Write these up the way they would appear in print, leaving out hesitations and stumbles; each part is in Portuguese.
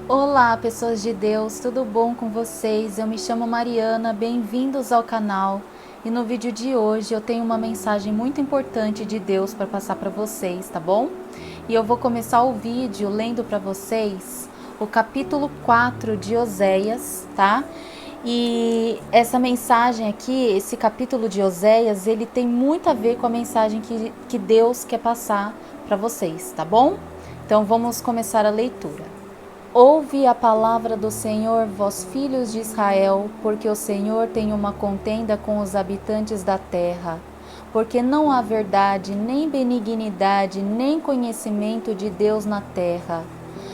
Olá, pessoas de Deus, tudo bom com vocês? Eu me chamo Mariana, bem-vindos ao canal. E no vídeo de hoje eu tenho uma mensagem muito importante de Deus para passar para vocês, tá bom? E eu vou começar o vídeo lendo para vocês o capítulo 4 de Oséias, tá? E essa mensagem aqui, esse capítulo de Oséias, ele tem muito a ver com a mensagem que Deus quer passar para vocês, tá bom? Então vamos começar a leitura. Ouve a palavra do Senhor, vós filhos de Israel, porque o Senhor tem uma contenda com os habitantes da terra. Porque não há verdade, nem benignidade, nem conhecimento de Deus na terra.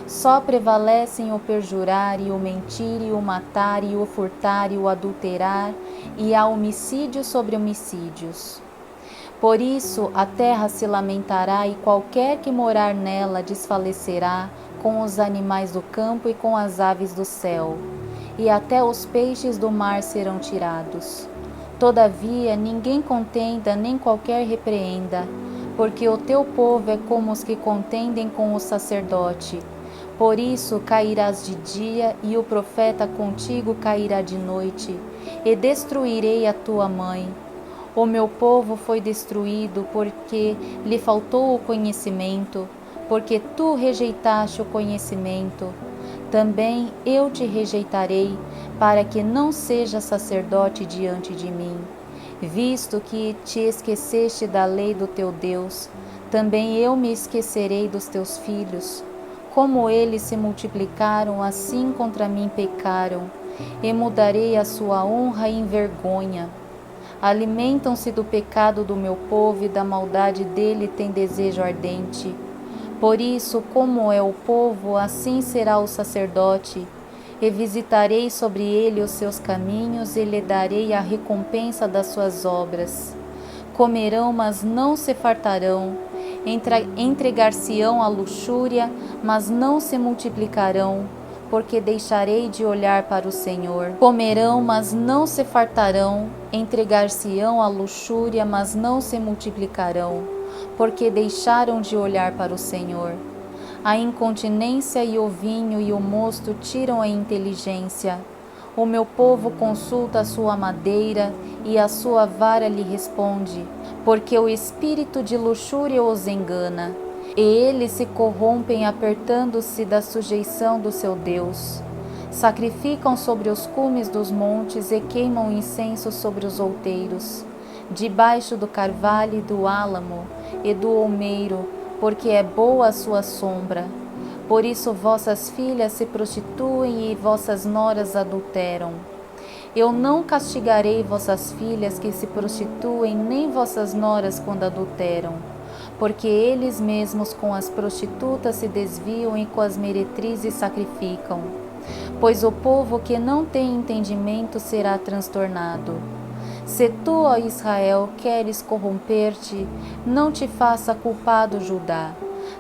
Só prevalecem o perjurar e o mentir e o matar e o furtar e o adulterar, e há homicídios sobre homicídios. Por isso a terra se lamentará e qualquer que morar nela desfalecerá, com os animais do campo e com as aves do céu, e até os peixes do mar serão tirados. Todavia ninguém contenda nem qualquer repreenda, porque o teu povo é como os que contendem com o sacerdote. Por isso cairás de dia, e o profeta contigo cairá de noite, e destruirei a tua mãe. O meu povo foi destruído porque lhe faltou o conhecimento, porque tu rejeitaste o conhecimento. Também eu te rejeitarei, para que não sejas sacerdote diante de mim. Visto que te esqueceste da lei do teu Deus, também eu me esquecerei dos teus filhos. Como eles se multiplicaram, assim contra mim pecaram, e mudarei a sua honra em vergonha. Alimentam-se do pecado do meu povo e da maldade dele tem desejo ardente. Por isso, como é o povo, assim será o sacerdote. E visitarei sobre ele os seus caminhos e lhe darei a recompensa das suas obras. Comerão, mas não se fartarão. Entregar-se-ão à luxúria, mas não se multiplicarão, porque deixarei de olhar para o Senhor. Comerão, mas não se fartarão. Entregar-se-ão à luxúria, mas não se multiplicarão, porque deixaram de olhar para o Senhor. A incontinência e o vinho e o mosto tiram a inteligência. O meu povo consulta a sua madeira, e a sua vara lhe responde, porque o espírito de luxúria os engana, e eles se corrompem apertando-se da sujeição do seu Deus. Sacrificam sobre os cumes dos montes e queimam incenso sobre os outeiros, debaixo do carvalho e do álamo e do olmeiro, porque é boa a sua sombra. Por isso vossas filhas se prostituem e vossas noras adulteram. Eu não castigarei vossas filhas que se prostituem, nem vossas noras quando adulteram, porque eles mesmos com as prostitutas se desviam e com as meretrizes sacrificam. Pois o povo que não tem entendimento será transtornado. Se tu, ó Israel, queres corromper-te, não te faça culpado Judá.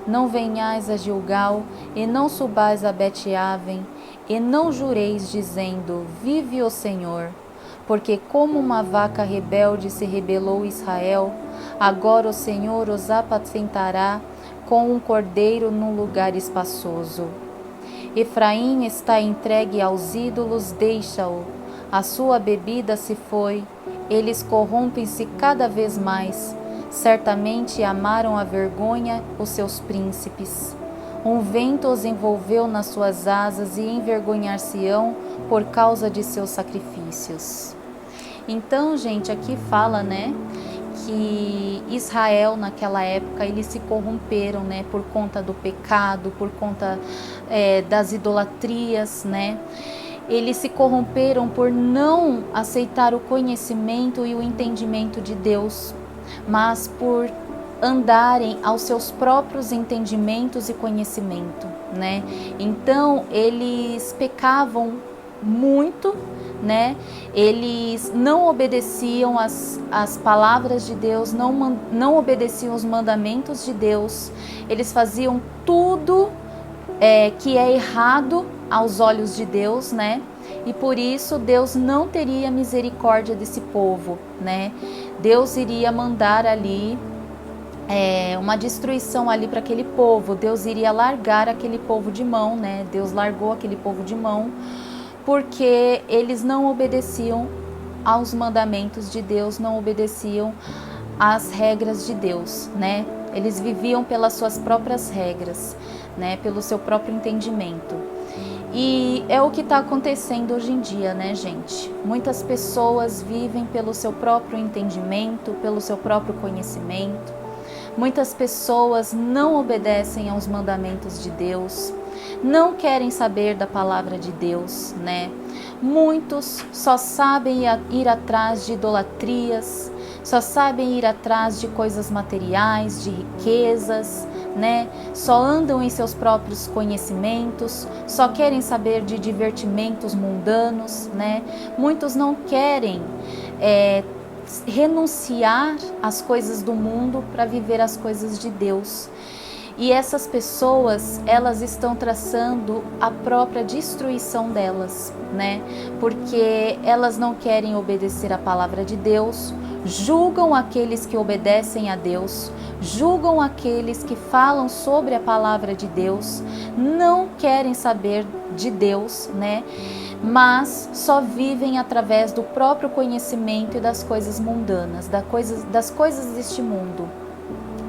Não venhais a Gilgal, e não subais a Bet-Aven, e não jureis, dizendo, vive o Senhor. Porque como uma vaca rebelde se rebelou Israel, agora o Senhor os apacentará com um cordeiro num lugar espaçoso. Efraim está entregue aos ídolos, deixa-o. A sua bebida se foi, eles corrompem-se cada vez mais. Certamente amaram a vergonha os seus príncipes. Um vento os envolveu nas suas asas e envergonhar-se-ão por causa de seus sacrifícios. Então, gente, aqui fala, né, que Israel naquela época eles se corromperam, né, por conta do pecado, por conta das idolatrias, né. Eles se corromperam por não aceitar o conhecimento e o entendimento de Deus, mas por andarem aos seus próprios entendimentos e conhecimento, né? Então eles pecavam muito, né? Eles não obedeciam as palavras de Deus, não obedeciam os mandamentos de Deus. Eles faziam tudo que é errado aos olhos de Deus, né? E por isso Deus não teria misericórdia desse povo, né? Deus iria mandar ali uma destruição ali para aquele povo. Deus iria largar aquele povo de mão, né? Deus largou aquele povo de mão porque eles não obedeciam aos mandamentos de Deus, não obedeciam às regras de Deus, né? Eles viviam pelas suas próprias regras, né? Pelo seu próprio entendimento. E é o que está acontecendo hoje em dia, né, gente? Muitas pessoas vivem pelo seu próprio entendimento, pelo seu próprio conhecimento. Muitas pessoas não obedecem aos mandamentos de Deus, não querem saber da palavra de Deus, né? Muitos só sabem ir atrás de idolatrias, só sabem ir atrás de coisas materiais, de riquezas, né? Só andam em seus próprios conhecimentos, só querem saber de divertimentos mundanos, né? Muitos não querem renunciar às coisas do mundo para viver as coisas de Deus. E essas pessoas, elas estão traçando a própria destruição delas, né? Porque elas não querem obedecer à palavra de Deus, julgam aqueles que obedecem a Deus, julgam aqueles que falam sobre a palavra de Deus, não querem saber de Deus, né? Mas só vivem através do próprio conhecimento e das coisas mundanas, das coisas deste mundo.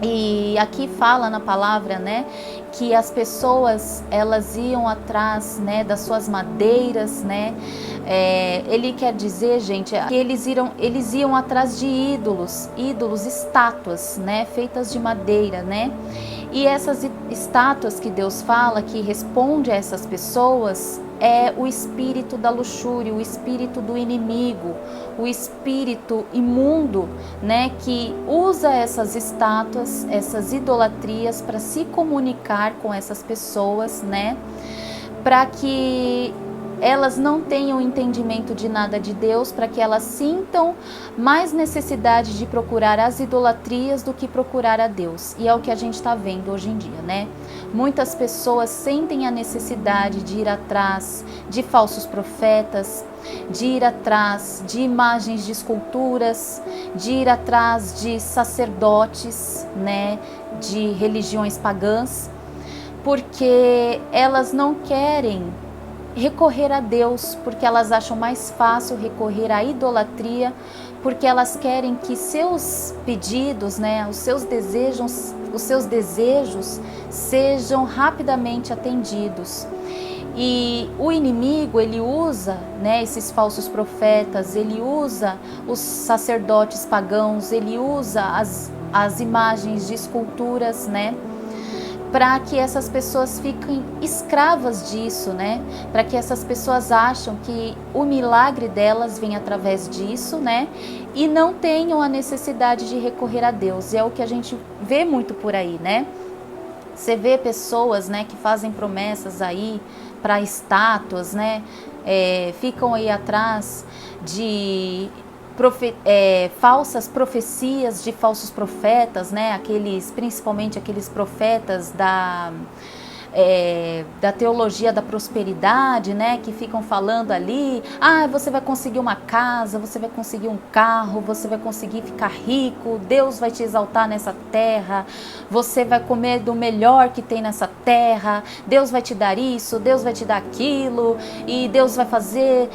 E aqui fala na palavra, né, que as pessoas, elas iam atrás, né, das suas madeiras, né, ele quer dizer, gente, que eles iam atrás de ídolos, estátuas, né, feitas de madeira, né, e essas estátuas que Deus fala, que responde a essas pessoas, é o espírito da luxúria, o espírito do inimigo, o espírito imundo, né, que usa essas estátuas, essas idolatrias para se comunicar com essas pessoas, né, para que elas não tenham entendimento de nada de Deus, para que elas sintam mais necessidade de procurar as idolatrias do que procurar a Deus. E é o que a gente está vendo hoje em dia, né? Muitas pessoas sentem a necessidade de ir atrás de falsos profetas, de ir atrás de imagens de esculturas, de ir atrás de sacerdotes, né, de religiões pagãs, porque elas não querem recorrer a Deus, porque elas acham mais fácil recorrer à idolatria, porque elas querem que seus pedidos, né, os seus desejos sejam rapidamente atendidos. E o inimigo, ele usa, né, esses falsos profetas, ele usa os sacerdotes pagãos, ele usa as imagens de esculturas, né, para que essas pessoas fiquem escravas disso, né? Para que essas pessoas acham que o milagre delas vem através disso, né? E não tenham a necessidade de recorrer a Deus. E é o que a gente vê muito por aí, né? Você vê pessoas, né, que fazem promessas aí para estátuas, né? Ficam aí atrás de falsas profecias de falsos profetas, né? Principalmente aqueles profetas da teologia da prosperidade, né? Que ficam falando ali, você vai conseguir uma casa, você vai conseguir um carro, você vai conseguir ficar rico, Deus vai te exaltar nessa terra, você vai comer do melhor que tem nessa terra, Deus vai te dar isso, Deus vai te dar aquilo, e Deus vai fazer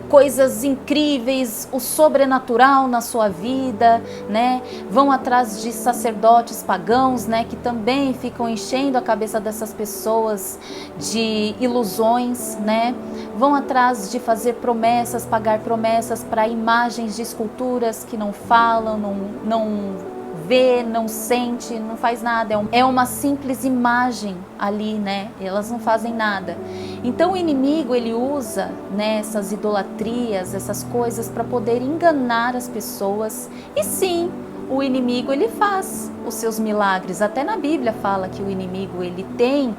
coisas incríveis, o sobrenatural na sua vida, né? Vão atrás de sacerdotes pagãos, né? Que também ficam enchendo a cabeça dessas pessoas de ilusões, né? Vão atrás de fazer promessas, pagar promessas para imagens de esculturas que não falam, não vê, não sente, não faz nada, é uma simples imagem ali, né? Elas não fazem nada. Então o inimigo, ele usa, né, essas idolatrias, essas coisas para poder enganar as pessoas. E sim, o inimigo, ele faz os seus milagres. Até na Bíblia fala que o inimigo, ele tem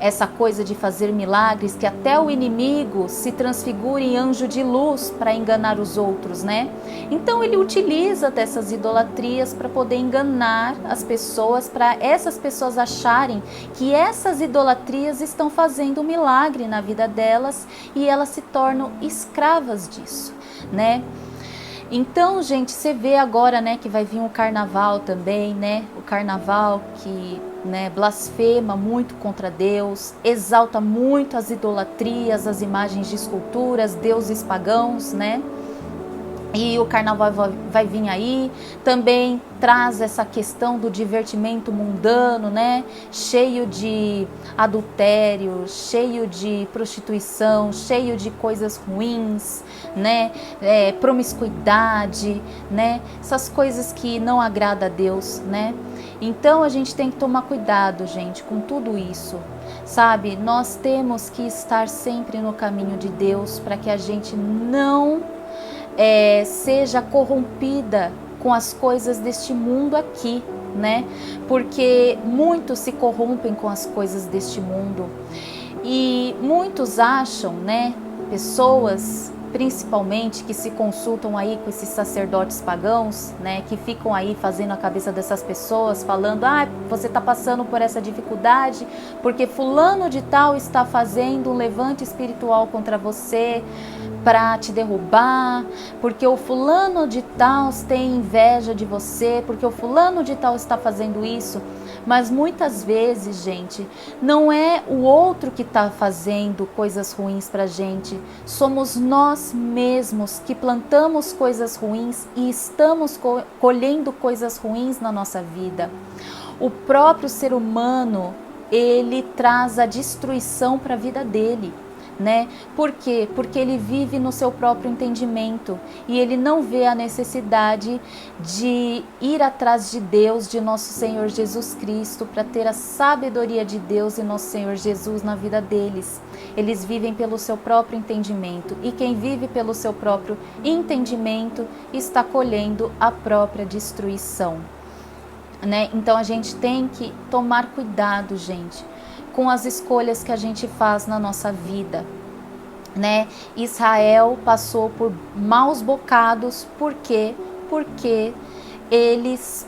essa coisa de fazer milagres, que até o inimigo se transfigura em anjo de luz para enganar os outros, né? Então ele utiliza dessas idolatrias para poder enganar as pessoas, para essas pessoas acharem que essas idolatrias estão fazendo um milagre na vida delas e elas se tornam escravas disso, né? Então, gente, você vê agora, né, que vai vir o carnaval também, né? O carnaval que, né, blasfema muito contra Deus, exalta muito as idolatrias, as imagens de esculturas, deuses pagãos, né? E o carnaval vai vir aí, também traz essa questão do divertimento mundano, né? Cheio de adultério, cheio de prostituição, cheio de coisas ruins, né? Promiscuidade, né? Essas coisas que não agradam a Deus, né? Então a gente tem que tomar cuidado, gente, com tudo isso, sabe? Nós temos que estar sempre no caminho de Deus para que a gente não seja corrompida com as coisas deste mundo aqui, né? Porque muitos se corrompem com as coisas deste mundo e muitos acham, né? Pessoas principalmente que se consultam aí com esses sacerdotes pagãos, né? Que ficam aí fazendo a cabeça dessas pessoas, falando: ah, você está passando por essa dificuldade porque fulano de tal está fazendo um levante espiritual contra você para te derrubar, porque o fulano de tal tem inveja de você, porque o fulano de tal está fazendo isso. Mas muitas vezes, gente, não é o outro que está fazendo coisas ruins para a gente. Somos nós mesmos que plantamos coisas ruins e estamos colhendo coisas ruins na nossa vida. O próprio ser humano, ele traz a destruição para a vida dele. Né? Por quê? Porque ele vive no seu próprio entendimento e ele não vê a necessidade de ir atrás de Deus, de nosso Senhor Jesus Cristo, para ter a sabedoria de Deus e nosso Senhor Jesus na vida deles. Eles vivem pelo seu próprio entendimento e quem vive pelo seu próprio entendimento está colhendo a própria destruição, né? Então a gente tem que tomar cuidado, gente, com as escolhas que a gente faz na nossa vida, né? Israel passou por maus bocados, por quê? Porque eles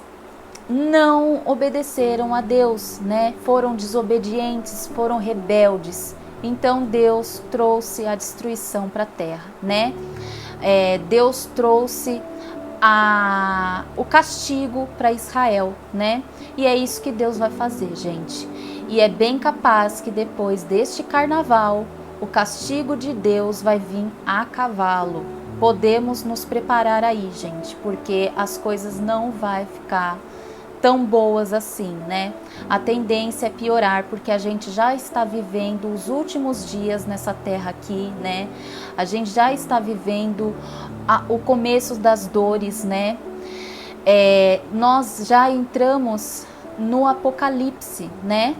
não obedeceram a Deus, né? Foram desobedientes, foram rebeldes. Então Deus trouxe a destruição para a terra, né? Deus trouxe o castigo para Israel, né? E é isso que Deus vai fazer, gente. E é bem capaz que depois deste carnaval, o castigo de Deus vai vir a cavalo. Podemos nos preparar aí, gente, porque as coisas não vai ficar tão boas assim, né? A tendência é piorar, porque a gente já está vivendo os últimos dias nessa terra aqui, né? A gente já está vivendo o começo das dores, né? Nós já entramos no Apocalipse, né?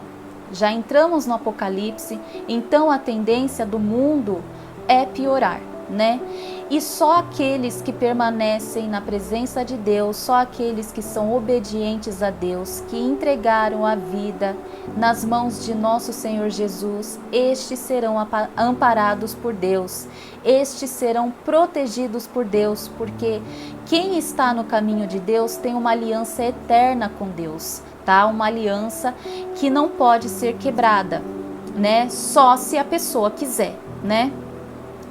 Já entramos no Apocalipse, então a tendência do mundo é piorar, né? E só aqueles que permanecem na presença de Deus, só aqueles que são obedientes a Deus, que entregaram a vida nas mãos de nosso Senhor Jesus, estes serão amparados por Deus, estes serão protegidos por Deus, porque quem está no caminho de Deus tem uma aliança eterna com Deus, tá? Uma aliança que não pode ser quebrada, né? Só se a pessoa quiser, né?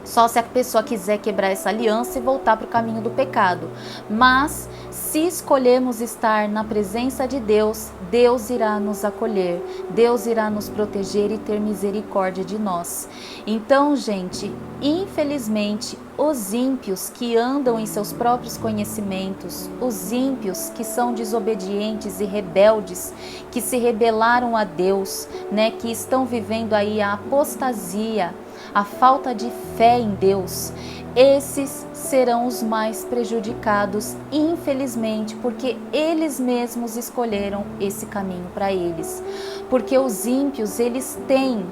Só se a pessoa quiser quebrar essa aliança e voltar para o caminho do pecado. Mas se escolhermos estar na presença de Deus, Deus irá nos acolher, Deus irá nos proteger e ter misericórdia de nós. Então, gente, infelizmente, os ímpios que andam em seus próprios conhecimentos, os ímpios que são desobedientes e rebeldes, que se rebelaram a Deus, né, que estão vivendo aí a apostasia, a falta de fé em Deus, esses serão os mais prejudicados, infelizmente, porque eles mesmos escolheram esse caminho para eles. Porque os ímpios, eles têm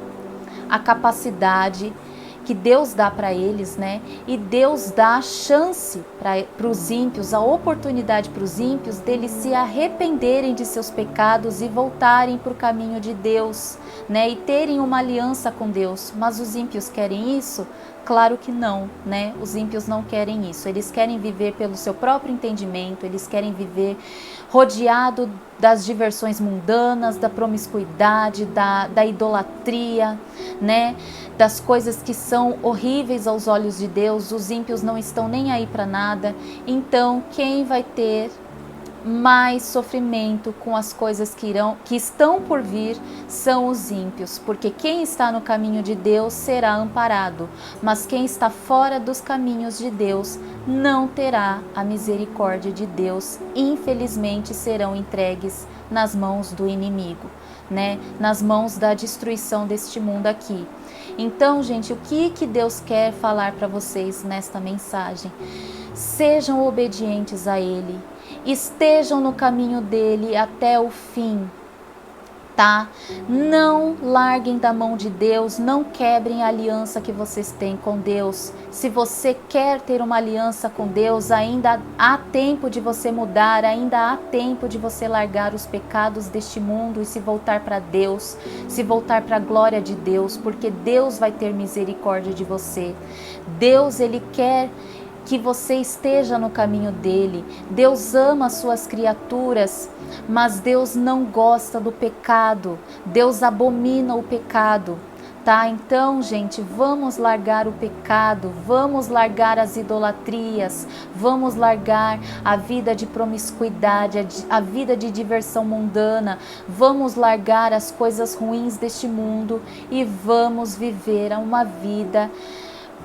a capacidade que Deus dá para eles, né? E Deus dá a chance para os ímpios, a oportunidade para os ímpios deles se arrependerem de seus pecados e voltarem para o caminho de Deus, né? E terem uma aliança com Deus. Mas os ímpios querem isso? Claro que não, né? Os ímpios não querem isso. Eles querem viver pelo seu próprio entendimento, eles querem viver rodeado das diversões mundanas, da promiscuidade, da idolatria, né? das coisas que são horríveis aos olhos de Deus. Os ímpios não estão nem aí para nada. Então, quem vai ter mais sofrimento com as coisas que estão por vir são os ímpios, porque quem está no caminho de Deus será amparado, mas quem está fora dos caminhos de Deus não terá a misericórdia de Deus. Infelizmente serão entregues nas mãos do inimigo, né? Nas mãos da destruição deste mundo aqui. Então, gente, o que Deus quer falar para vocês nesta mensagem? Sejam obedientes a Ele, estejam no caminho dele até o fim, tá? Não larguem da mão de Deus, não quebrem a aliança que vocês têm com Deus. Se você quer ter uma aliança com Deus, ainda há tempo de você mudar, ainda há tempo de você largar os pecados deste mundo e se voltar para Deus, se voltar para a glória de Deus, porque Deus vai ter misericórdia de você. Deus, Ele quer que você esteja no caminho dele. Deus ama as suas criaturas, mas Deus não gosta do pecado. Deus abomina o pecado, tá? Então, gente, vamos largar o pecado, vamos largar as idolatrias, vamos largar a vida de promiscuidade, a vida de diversão mundana, vamos largar as coisas ruins deste mundo e vamos viver uma vida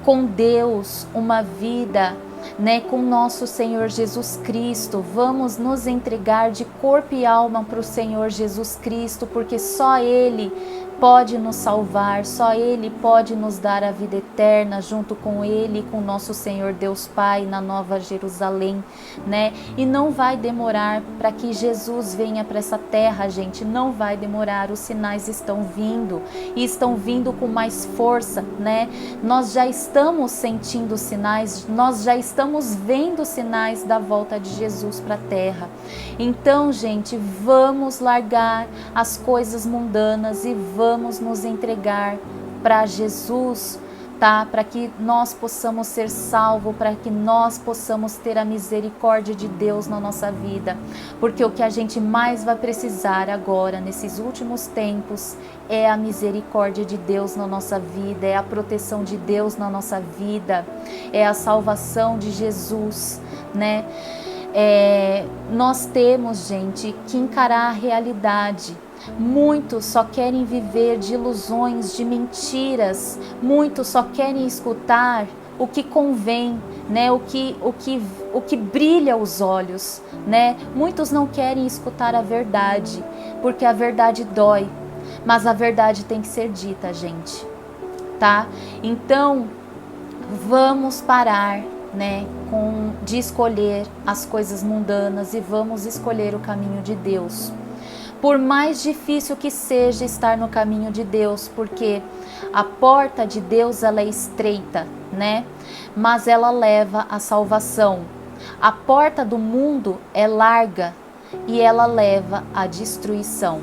com Deus, uma vida, né, com nosso Senhor Jesus Cristo. Vamos nos entregar de corpo e alma para o Senhor Jesus Cristo, porque só Ele pode nos salvar, só Ele pode nos dar a vida eterna, junto com Ele e com nosso Senhor Deus Pai na Nova Jerusalém, né? E não vai demorar para que Jesus venha para essa terra, gente, não vai demorar. Os sinais estão vindo e estão vindo com mais força, né? Nós já estamos sentindo sinais, nós já estamos vendo sinais da volta de Jesus para a terra. Então, gente, vamos largar as coisas mundanas e vamos nos entregar para Jesus, tá? Para que nós possamos ser salvos, para que nós possamos ter a misericórdia de Deus na nossa vida. Porque o que a gente mais vai precisar agora, nesses últimos tempos, é a misericórdia de Deus na nossa vida, é a proteção de Deus na nossa vida, é a salvação de Jesus, né? Nós temos, gente, que encarar a realidade. Muitos só querem viver de ilusões, de mentiras. Muitos só querem escutar o que convém, né? O que brilha os olhos, né? Muitos não querem escutar a verdade, porque a verdade dói. Mas a verdade tem que ser dita, gente, tá? Então, vamos parar, né, de escolher as coisas mundanas e vamos escolher o caminho de Deus. Por mais difícil que seja estar no caminho de Deus, porque a porta de Deus ela é estreita, né? Mas ela leva à salvação. A porta do mundo é larga e ela leva à destruição.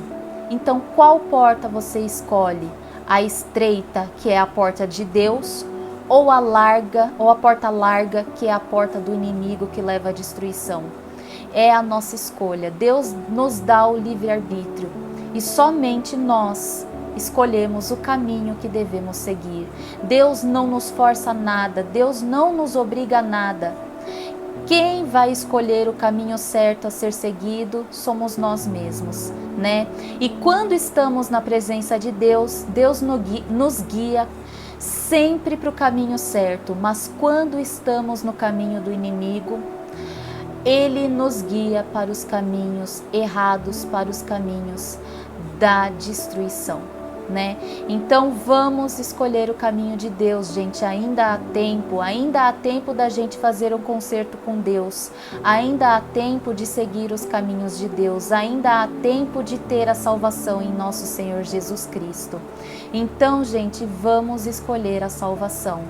Então, qual porta você escolhe? A estreita, que é a porta de Deus, ou a larga, ou a porta larga, que é a porta do inimigo que leva à destruição? É a nossa escolha. Deus nos dá o livre-arbítrio e somente nós escolhemos o caminho que devemos seguir. Deus não nos força a nada, Deus não nos obriga a nada. Quem vai escolher o caminho certo a ser seguido somos nós mesmos, né? E quando estamos na presença de Deus, Deus nos guia sempre para o caminho certo, mas quando estamos no caminho do inimigo, Ele nos guia para os caminhos errados, para os caminhos da destruição, né? Então vamos escolher o caminho de Deus, gente. Ainda há tempo da gente fazer um concerto com Deus, ainda há tempo de seguir os caminhos de Deus, ainda há tempo de ter a salvação em nosso Senhor Jesus Cristo. Então, gente, vamos escolher a salvação,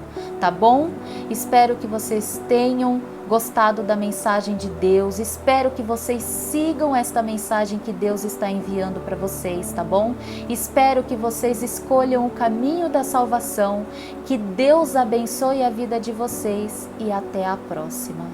tá bom? Espero que vocês tenham gostado da mensagem de Deus, espero que vocês sigam esta mensagem que Deus está enviando para vocês, tá bom? Espero que vocês escolham o caminho da salvação, que Deus abençoe a vida de vocês e até a próxima.